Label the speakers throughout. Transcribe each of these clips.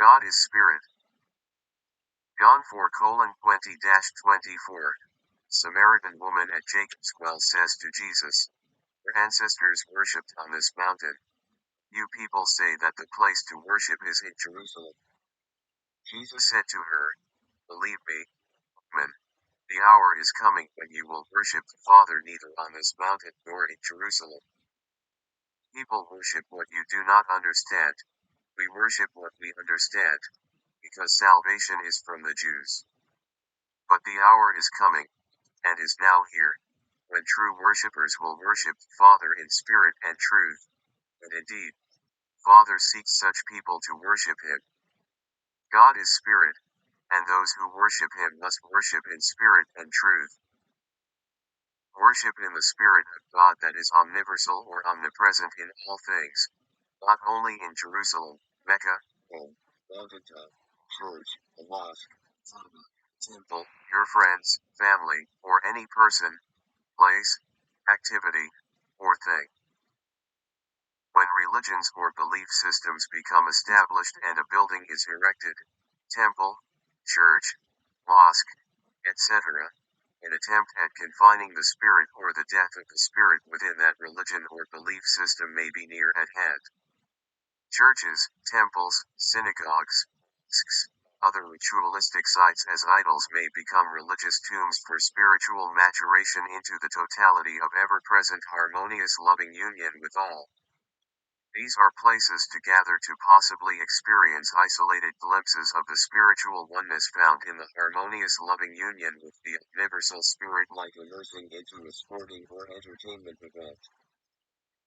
Speaker 1: God is spirit. John 4:20-24. Samaritan woman at Jacob's well says to Jesus, "Your ancestors worshipped on this mountain. You people say that the place to worship is in Jerusalem." Jesus said to her, "Believe me, woman, the hour is coming when you will worship the Father neither on this mountain nor in Jerusalem. People worship what you do not understand. We worship what we understand, because salvation is from the Jews. But the hour is coming, and is now here, when true worshippers will worship the Father in spirit and truth. And indeed, Father seeks such people to worship him. God is spirit, and those who worship him must worship in spirit and truth. Worship in the spirit of God that is omniversal or omnipresent in all things, not only in Jerusalem, Mecca, home, mountaintop, church, a mosque, temple, your friends, family, or any person, place, activity, or thing. When religions or belief systems become established and a building is erected, temple, church, mosque, etc., an attempt at confining the spirit or the death of the spirit within that religion or belief system may be near at hand. Churches, temples, synagogues, mosques, other ritualistic sites as idols may become religious tombs for spiritual maturation into the totality of ever-present harmonious loving union with all. These are places to gather to possibly experience isolated glimpses of the spiritual oneness found in the harmonious loving union with the universal spirit, like immersing into a sporting or entertainment event.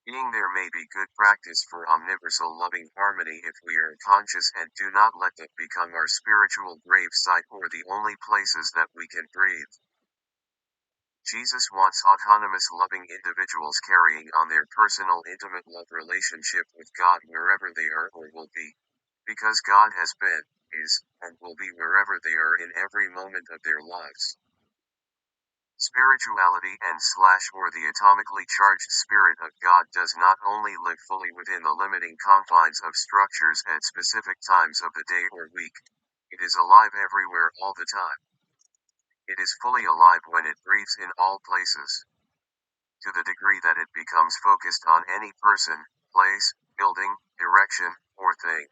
Speaker 1: Being there may be good practice for omniversal loving harmony if we are conscious and do not let that become our spiritual grave site or the only places that we can breathe. Jesus wants autonomous loving individuals carrying on their personal intimate love relationship with God wherever they are or will be. Because God has been, is, and will be wherever they are in every moment of their lives. Spirituality and or the atomically charged spirit of God does not only live fully within the limiting confines of structures at specific times of the day or week, it is alive everywhere all the time. It is fully alive when it breathes in all places. To the degree that it becomes focused on any person, place, building, direction, or thing,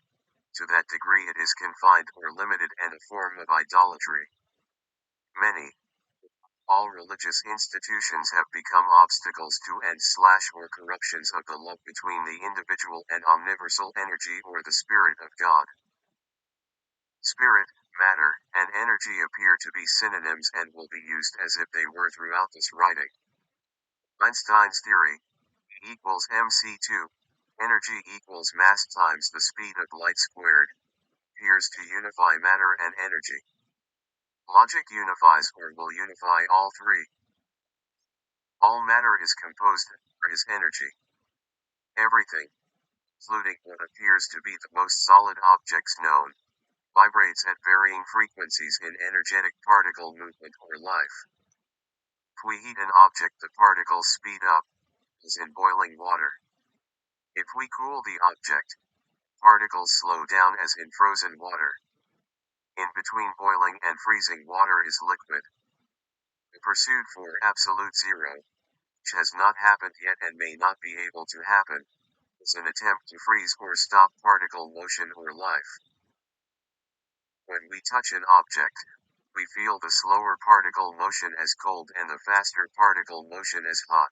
Speaker 1: to that degree it is confined or limited and a form of idolatry. Many, all religious institutions have become obstacles to or corruptions of the love between the individual and omniversal energy or the Spirit of God. Spirit, matter, and energy appear to be synonyms and will be used as if they were throughout this writing. Einstein's theory, E equals mc2, energy equals mass times the speed of light squared, appears to unify matter and energy. Logic unifies or will unify all three. All matter is composed of is energy. Everything, including what appears to be the most solid objects known, vibrates at varying frequencies in energetic particle movement or life. If we heat an object, the particles speed up, as in boiling water. If we cool the object, particles slow down as in frozen water. In between boiling and freezing water is liquid. The pursuit for absolute zero, which has not happened yet and may not be able to happen, is an attempt to freeze or stop particle motion or life. When we touch an object, we feel the slower particle motion as cold and the faster particle motion as hot.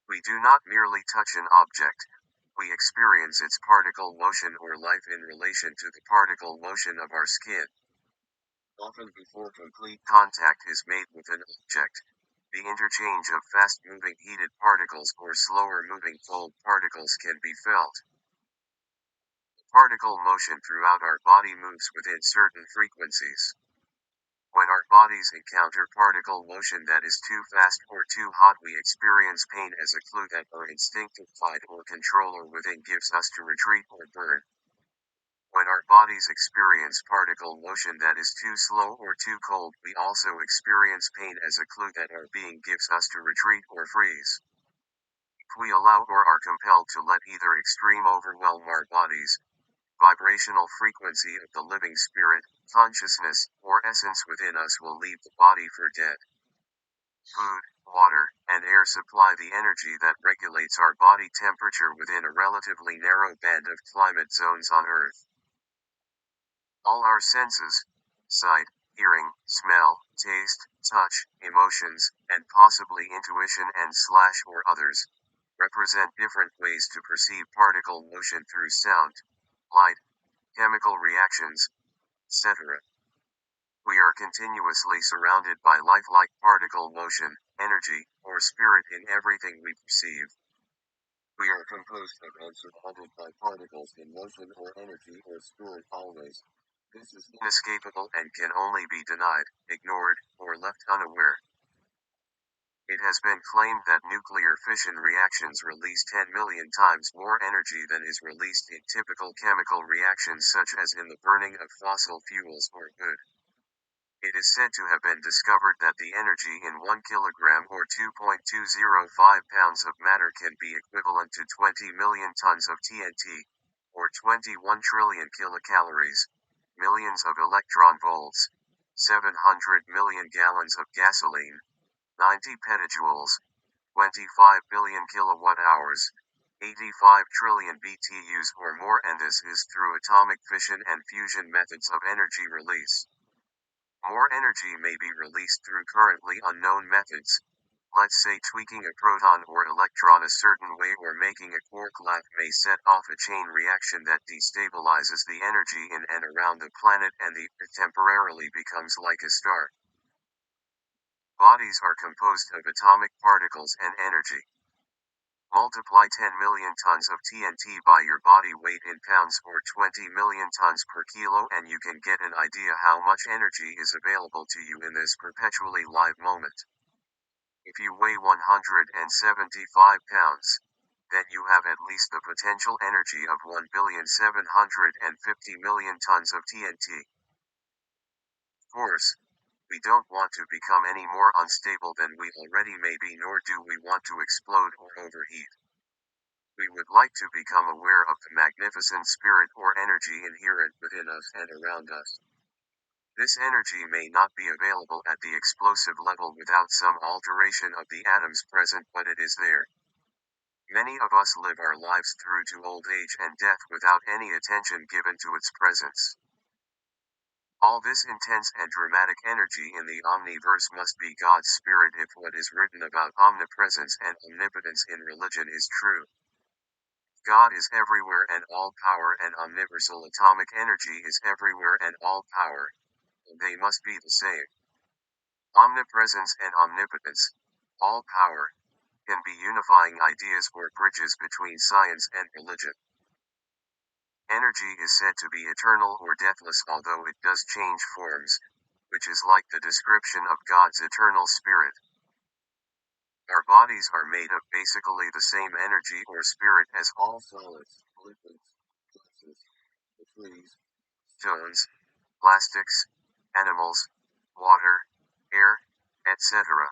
Speaker 1: We do not merely touch an object, we experience its particle motion or life in relation to the particle motion of our skin. Often before complete contact is made with an object, the interchange of fast-moving heated particles or slower-moving cold particles can be felt. Particle motion throughout our body moves within certain frequencies. When our bodies encounter particle motion that is too fast or too hot, we experience pain as a clue that our instinctive fight or controller within gives us to retreat or burn. When our bodies experience particle motion that is too slow or too cold, we also experience pain as a clue that our being gives us to retreat or freeze. If we allow or are compelled to let either extreme overwhelm our bodies, vibrational frequency of the living spirit, consciousness, or essence within us will leave the body for dead. Food, water, and air supply the energy that regulates our body temperature within a relatively narrow band of climate zones on Earth. All our senses, sight, hearing, smell, taste, touch, emotions, and possibly intuition and / or others, represent different ways to perceive particle motion through sound, light, chemical reactions, etc. We are continuously surrounded by lifelike particle motion, energy, or spirit in everything we perceive. We are composed of and surrounded by particles in motion or energy or spirit always. This is inescapable and can only be denied, ignored, or left unaware. It has been claimed that nuclear fission reactions release 10 million times more energy than is released in typical chemical reactions such as in the burning of fossil fuels or wood. It is said to have been discovered that the energy in 1 kilogram or 2.205 pounds of matter can be equivalent to 20 million tons of TNT, or 21 trillion kilocalories, millions of electron volts, 700 million gallons of gasoline, 90 petajoules, 25 billion kilowatt hours, 85 trillion BTUs or more, and this is through atomic fission and fusion methods of energy release. More energy may be released through currently unknown methods, let's say tweaking a proton or electron a certain way or making a quark lathe may set off a chain reaction that destabilizes the energy in and around the planet and the Earth temporarily becomes like a star. Bodies are composed of atomic particles and energy. Multiply 10 million tons of TNT by your body weight in pounds or 20 million tons per kilo and you can get an idea how much energy is available to you in this perpetually live moment. If you weigh 175 pounds, then you have at least the potential energy of 1,750,000,000 tons of TNT. Of course, we don't want to become any more unstable than we already may be, nor do we want to explode or overheat. We would like to become aware of the magnificent spirit or energy inherent within us and around us. This energy may not be available at the explosive level without some alteration of the atoms present, but it is there. Many of us live our lives through to old age and death without any attention given to its presence. All this intense and dramatic energy in the omniverse must be God's spirit if what is written about omnipresence and omnipotence in religion is true. God is everywhere and all power, and omniversal atomic energy is everywhere and all power. They must be the same. Omnipresence and omnipotence, all power, can be unifying ideas or bridges between science and religion. Energy is said to be eternal or deathless, although it does change forms, which is like the description of God's eternal spirit. Our bodies are made of basically the same energy or spirit as all solids, liquids, gases, the trees, stones, plastics, animals, water, air, etc.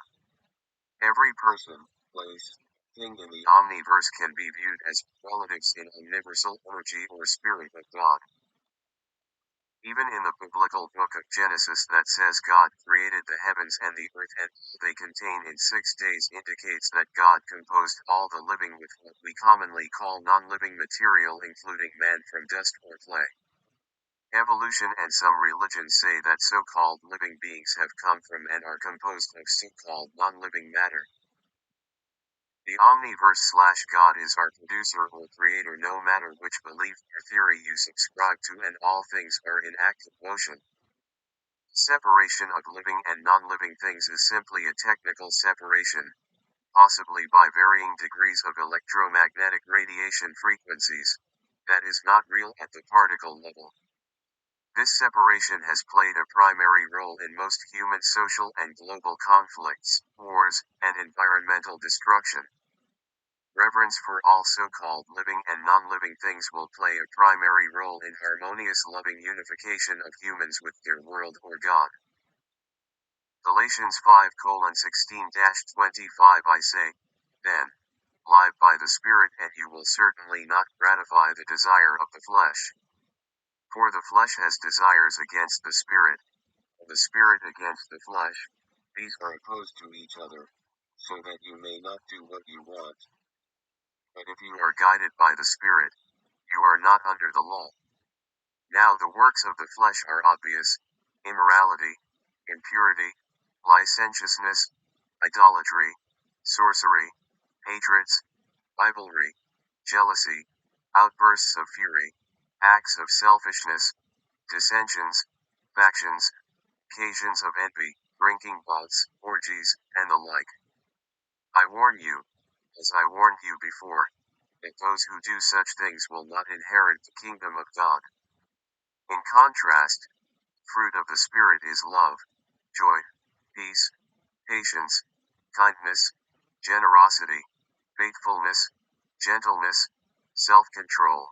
Speaker 1: Every person, place, thing in the omniverse can be viewed as relatives in omniversal energy or spirit of God. Even in the biblical book of Genesis that says God created the heavens and the earth and all they contain in 6 days indicates that God composed all the living with what we commonly call non-living material, including man from dust or clay. Evolution and some religions say that so-called living beings have come from and are composed of so-called non-living matter. The omniverse/God is our producer or creator, no matter which belief or theory you subscribe to, and all things are in active motion. Separation of living and non-living things is simply a technical separation, possibly by varying degrees of electromagnetic radiation frequencies, that is not real at the particle level. This separation has played a primary role in most human social and global conflicts, wars, and environmental destruction. Reverence for all so-called living and non-living things will play a primary role in harmonious loving unification of humans with their world or God. Galatians 5:16-25 I say, then, live by the Spirit and you will certainly not gratify the desire of the flesh. For the flesh has desires against the spirit, and the spirit against the flesh. These are opposed to each other, so that you may not do what you want. But if you are guided by the Spirit, you are not under the law. Now the works of the flesh are obvious: immorality, impurity, licentiousness, idolatry, sorcery, hatreds, rivalry, jealousy, outbursts of fury, acts of selfishness, dissensions, factions, occasions of envy, drinking bouts, orgies, and the like. I warn you, as I warned you before, that those who do such things will not inherit the kingdom of God. In contrast, fruit of the Spirit is love, joy, peace, patience, kindness, generosity, faithfulness, gentleness, self-control.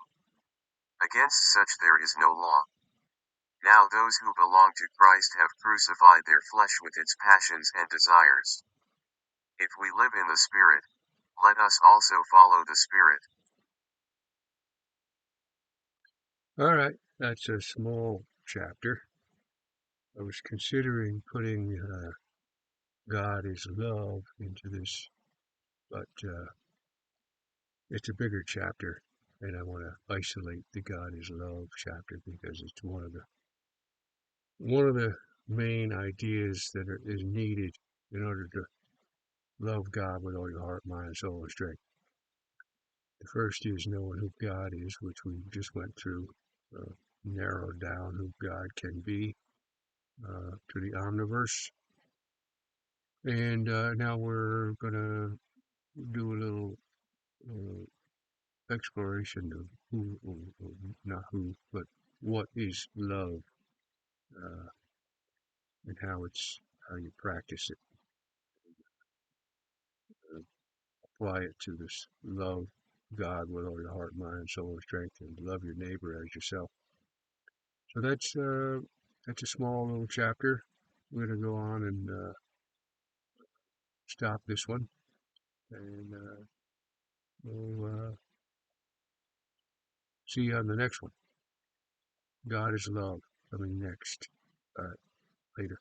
Speaker 1: Against such there is no law. Now those who belong to Christ have crucified their flesh with its passions and desires. If we live in the Spirit, let us also follow the Spirit.
Speaker 2: All right, that's a small chapter. I was considering putting God is love into this, but it's a bigger chapter, and I want to isolate the God is love chapter because it's one of the main ideas that is needed in order to love God with all your heart, mind, soul, and strength. The first is knowing who God is, which we just went through, narrowed down who God can be to the omniverse. And now we're going to do a little exploration of who, not who, but what is love uh, and how you practice it, uh, apply it to this love God with all your heart, mind, soul, and strength, and love your neighbor as yourself. So that's a small little chapter. We're going to go on and stop this one, and we'll see you on the next one. God is love coming next. All right, later.